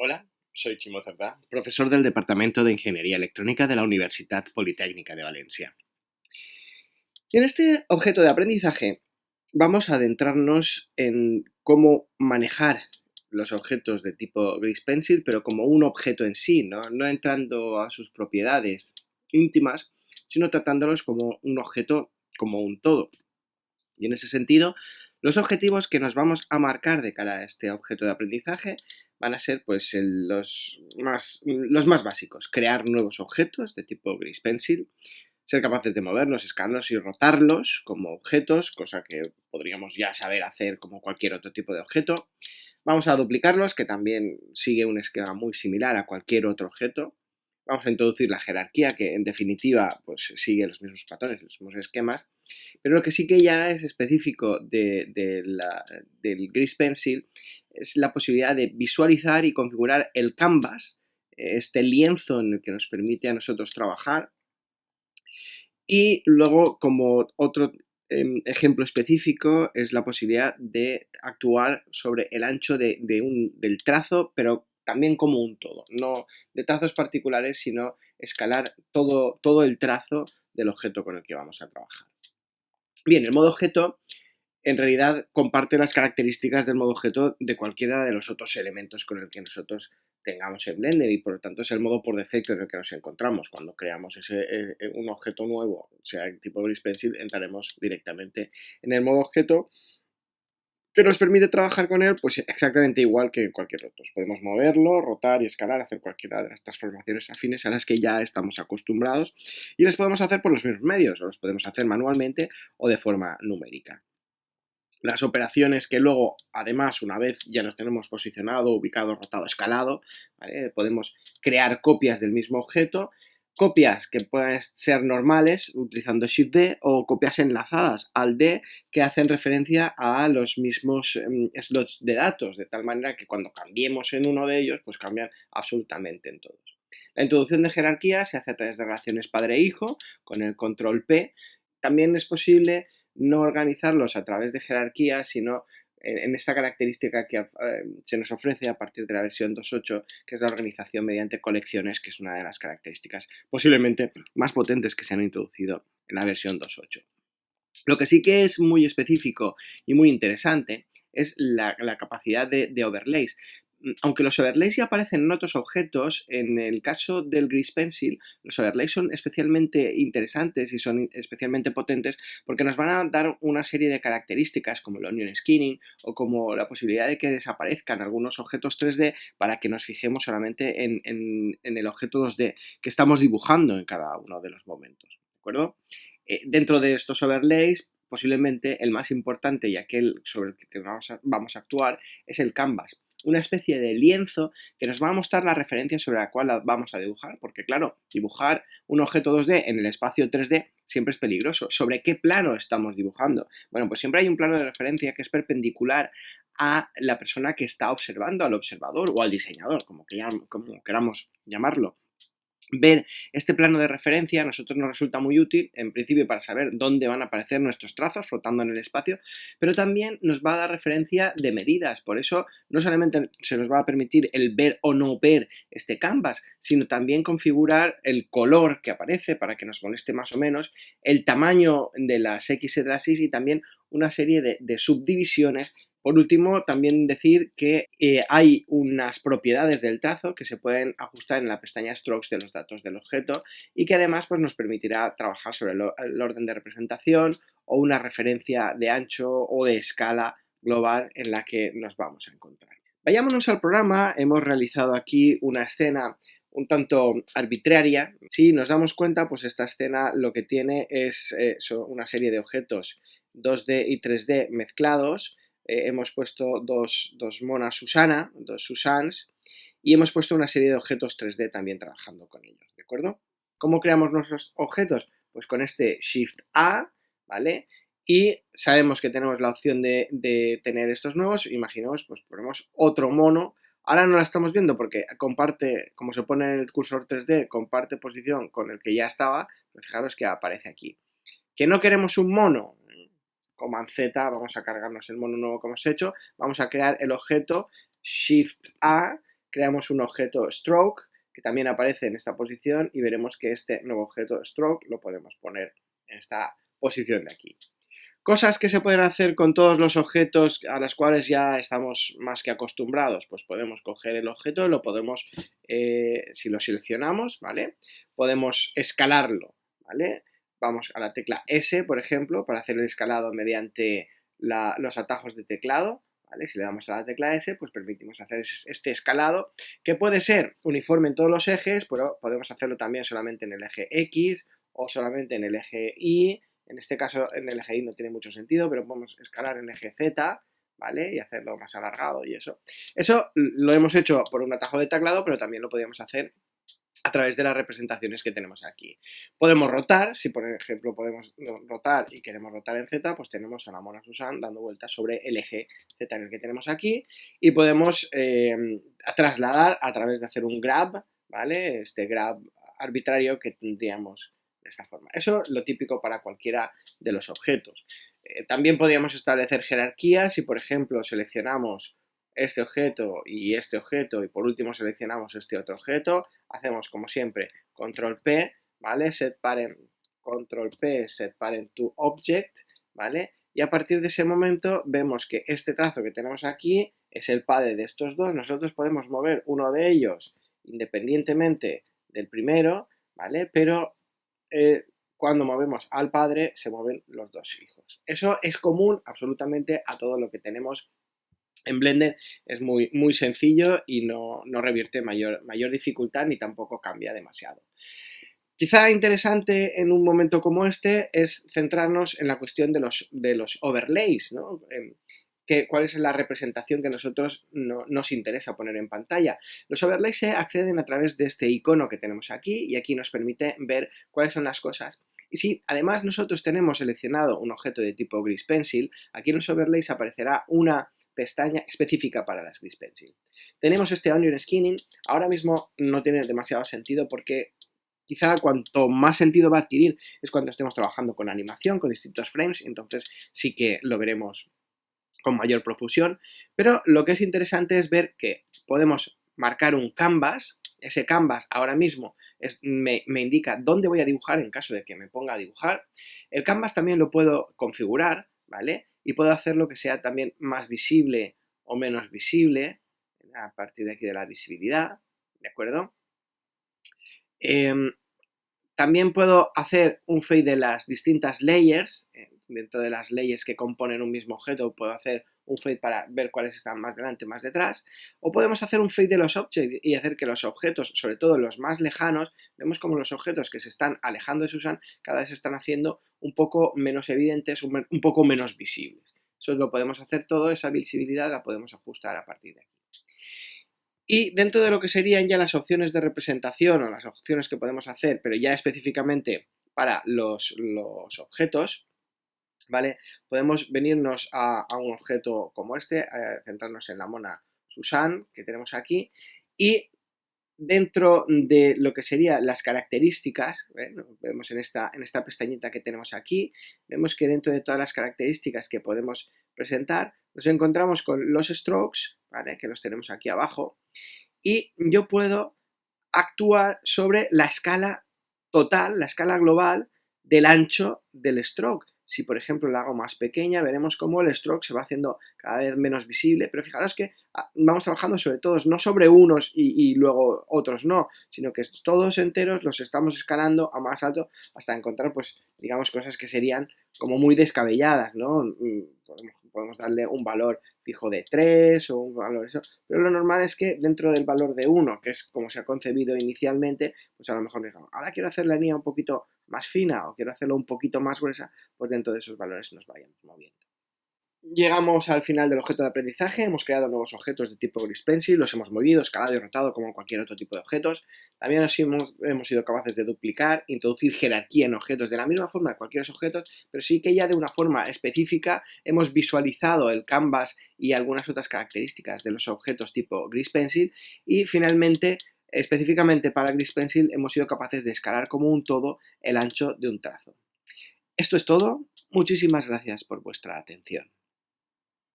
Hola, soy Chimo Cerdá, profesor del Departamento de Ingeniería Electrónica de la Universidad Politécnica de Valencia. Y en este objeto de aprendizaje vamos a adentrarnos en cómo manejar los objetos de tipo Grease Pencil, pero como un objeto en sí, no entrando a sus propiedades íntimas, sino tratándolos como un objeto, como un todo. Y en ese sentido, los objetivos que nos vamos a marcar de cara a este objeto de aprendizaje van a ser pues los más básicos. Crear nuevos objetos de tipo Grease Pencil, ser capaces de moverlos, escalarlos y rotarlos como objetos, cosa que podríamos ya saber hacer como cualquier otro tipo de objeto. Vamos a duplicarlos, que también sigue un esquema muy similar a cualquier otro objeto. Vamos a introducir la jerarquía, que en definitiva pues sigue los mismos patrones, los mismos esquemas. Pero lo que sí que ya es específico del Grease Pencil es la posibilidad de visualizar y configurar el canvas, este lienzo en el que nos permite a nosotros trabajar. Y luego, como otro ejemplo específico, es la posibilidad de actuar sobre el ancho del trazo, pero también como un todo. No de trazos particulares, sino escalar todo el trazo del objeto con el que vamos a trabajar. Bien, el modo objeto en realidad comparte las características del modo objeto de cualquiera de los otros elementos con el que nosotros tengamos en Blender, y por lo tanto es el modo por defecto en el que nos encontramos. Cuando creamos un objeto nuevo, sea el tipo Grease Pencil, entraremos directamente en el modo objeto, que nos permite trabajar con él pues exactamente igual que en cualquier otro. Podemos moverlo, rotar y escalar, hacer cualquiera de las transformaciones afines a las que ya estamos acostumbrados, y las podemos hacer por los mismos medios, o los podemos hacer manualmente o de forma numérica. Las operaciones que luego, además, una vez ya nos tenemos posicionado, ubicado, rotado, escalado, ¿vale? Podemos crear copias del mismo objeto, copias que pueden ser normales utilizando Shift D, o copias enlazadas al D que hacen referencia a los mismos slots de datos, de tal manera que cuando cambiemos en uno de ellos, pues cambian absolutamente en todos. La introducción de jerarquía se hace a través de relaciones padre-hijo con el control P. También es posible no organizarlos a través de jerarquías, sino en esta característica que se nos ofrece a partir de la versión 2.8, que es la organización mediante colecciones, que es una de las características posiblemente más potentes que se han introducido en la versión 2.8. Lo que sí que es muy específico y muy interesante es la capacidad de overlays. Aunque los overlays ya aparecen en otros objetos, en el caso del Grease Pencil, los overlays son especialmente interesantes y son especialmente potentes porque nos van a dar una serie de características como el onion skinning, o como la posibilidad de que desaparezcan algunos objetos 3D para que nos fijemos solamente en el objeto 2D que estamos dibujando en cada uno de los momentos. ¿De acuerdo? Dentro de estos overlays, posiblemente el más importante y aquel sobre el que vamos a actuar es el canvas, una especie de lienzo que nos va a mostrar la referencia sobre la cual vamos a dibujar, porque claro, dibujar un objeto 2D en el espacio 3D siempre es peligroso. ¿Sobre qué plano estamos dibujando? Bueno, pues siempre hay un plano de referencia que es perpendicular a la persona que está observando, al observador o al diseñador, como queramos llamarlo. Ver este plano de referencia a nosotros nos resulta muy útil, en principio, para saber dónde van a aparecer nuestros trazos flotando en el espacio, pero también nos va a dar referencia de medidas. Por eso no solamente se nos va a permitir el ver o no ver este canvas, sino también configurar el color que aparece para que nos moleste más o menos, el tamaño de las X y de las Y, y también una serie de subdivisiones. Por último, también decir que hay unas propiedades del trazo que se pueden ajustar en la pestaña Strokes de los datos del objeto, y que además pues, nos permitirá trabajar sobre el orden de representación o una referencia de ancho o de escala global en la que nos vamos a encontrar. Vayámonos al programa. Hemos realizado aquí una escena un tanto arbitraria. Si nos damos cuenta, pues esta escena lo que tiene es una serie de objetos 2D y 3D mezclados. Hemos puesto dos monas Susana, dos Susans, y hemos puesto una serie de objetos 3D también trabajando con ellos, ¿de acuerdo? ¿Cómo creamos nuestros objetos? Pues con este Shift A, ¿vale? Y sabemos que tenemos la opción de tener estos nuevos. Imaginemos, pues ponemos otro mono. Ahora no la estamos viendo porque comparte, como se pone en el cursor 3D, comparte posición con el que ya estaba, pero fijaros que aparece aquí. ¿Que no queremos un mono? Command Z, vamos a cargarnos el mono nuevo que hemos hecho, vamos a crear el objeto Shift A creamos un objeto stroke que también aparece en esta posición y veremos que este nuevo objeto stroke lo podemos poner en esta posición de aquí. Cosas que se pueden hacer con todos los objetos a los cuales ya estamos más que acostumbrados, pues podemos coger el objeto y lo podemos, si lo seleccionamos, ¿vale? Podemos escalarlo, ¿vale? Vamos a la tecla S, por ejemplo, para hacer el escalado mediante los atajos de teclado, ¿vale? Si le damos a la tecla S, pues permitimos hacer este escalado, que puede ser uniforme en todos los ejes, pero podemos hacerlo también solamente en el eje X o solamente en el eje Y. En este caso, en el eje Y no tiene mucho sentido, pero podemos escalar en el eje Z, ¿vale? Y hacerlo más alargado y eso. Eso lo hemos hecho por un atajo de teclado, pero también lo podríamos hacer a través de las representaciones que tenemos aquí. Podemos rotar, si por ejemplo podemos rotar y queremos rotar en Z, pues tenemos a la mona Susan dando vueltas sobre el eje Z en el que tenemos aquí y podemos trasladar a través de hacer un grab, ¿vale? Este grab arbitrario que tendríamos de esta forma. Eso es lo típico para cualquiera de los objetos. También podríamos establecer jerarquías si por ejemplo seleccionamos este objeto y por último seleccionamos este otro objeto, hacemos como siempre control P, ¿vale? Set parent, control P, set parent to object, ¿vale? Y a partir de ese momento vemos que este trazo que tenemos aquí es el padre de estos dos. Nosotros podemos mover uno de ellos independientemente del primero, ¿vale? Pero cuando movemos al padre se mueven los dos hijos. Eso es común absolutamente a todo lo que tenemos en Blender. Es muy, muy sencillo y no revierte mayor dificultad ni tampoco cambia demasiado. Quizá interesante en un momento como este es centrarnos en la cuestión de los overlays, ¿no? ¿Cuál es la representación que a nosotros nos interesa poner en pantalla? Los overlays se acceden a través de este icono que tenemos aquí y aquí nos permite ver cuáles son las cosas. Y si además nosotros tenemos seleccionado un objeto de tipo Grease Pencil, aquí en los overlays aparecerá una pestaña específica para las Grease Pencil. Tenemos este Onion Skinning, ahora mismo no tiene demasiado sentido porque quizá cuanto más sentido va a adquirir es cuando estemos trabajando con animación, con distintos frames, entonces sí que lo veremos con mayor profusión, pero lo que es interesante es ver que podemos marcar un canvas. Ese canvas ahora mismo me indica dónde voy a dibujar en caso de que me ponga a dibujar. El canvas también lo puedo configurar, ¿vale? Y puedo hacerlo que sea también más visible o menos visible a partir de aquí de la visibilidad, ¿de acuerdo? También puedo hacer un fade de las distintas layers. Dentro de las layers que componen un mismo objeto puedo hacer un fade para ver cuáles están más delante, más detrás. O podemos hacer un fade de los objects y hacer que los objetos, sobre todo los más lejanos, vemos como los objetos que se están alejando de Susan cada vez se están haciendo un poco menos evidentes, un poco menos visibles. Eso lo podemos hacer todo, esa visibilidad la podemos ajustar a partir de aquí. Y dentro de lo que serían ya las opciones de representación o las opciones que podemos hacer, pero ya específicamente para los objetos, ¿vale? Podemos venirnos a un objeto como este, centrarnos en la mona Susan que tenemos aquí y dentro de lo que serían las características, vemos en esta pestañita que tenemos aquí, vemos que dentro de todas las características que podemos presentar, nos encontramos con los strokes, ¿vale? Que los tenemos aquí abajo, y yo puedo actuar sobre la escala total, la escala global del ancho del stroke. Si por ejemplo la hago más pequeña, veremos cómo el stroke se va haciendo cada vez menos visible, pero fijaros que vamos trabajando sobre todos, no sobre unos y luego otros no, sino que todos enteros los estamos escalando a más alto hasta encontrar, pues, digamos, cosas que serían como muy descabelladas, ¿no? Podemos darle un valor fijo de 3 o un valor eso, pero lo normal es que dentro del valor de 1, que es como se ha concebido inicialmente, pues a lo mejor digamos, ahora quiero hacer la línea un poquito más fina o quiero hacerlo un poquito más gruesa, pues dentro de esos valores nos vayamos moviendo. Llegamos al final del objeto de aprendizaje, hemos creado nuevos objetos de tipo Grease Pencil, los hemos movido, escalado y rotado como cualquier otro tipo de objetos. También hemos sido capaces de duplicar, introducir jerarquía en objetos de la misma forma de cualquier objetos, pero sí que ya de una forma específica hemos visualizado el canvas y algunas otras características de los objetos tipo Grease Pencil y finalmente, específicamente para Grease Pencil, hemos sido capaces de escalar como un todo el ancho de un trazo. Esto es todo. Muchísimas gracias por vuestra atención.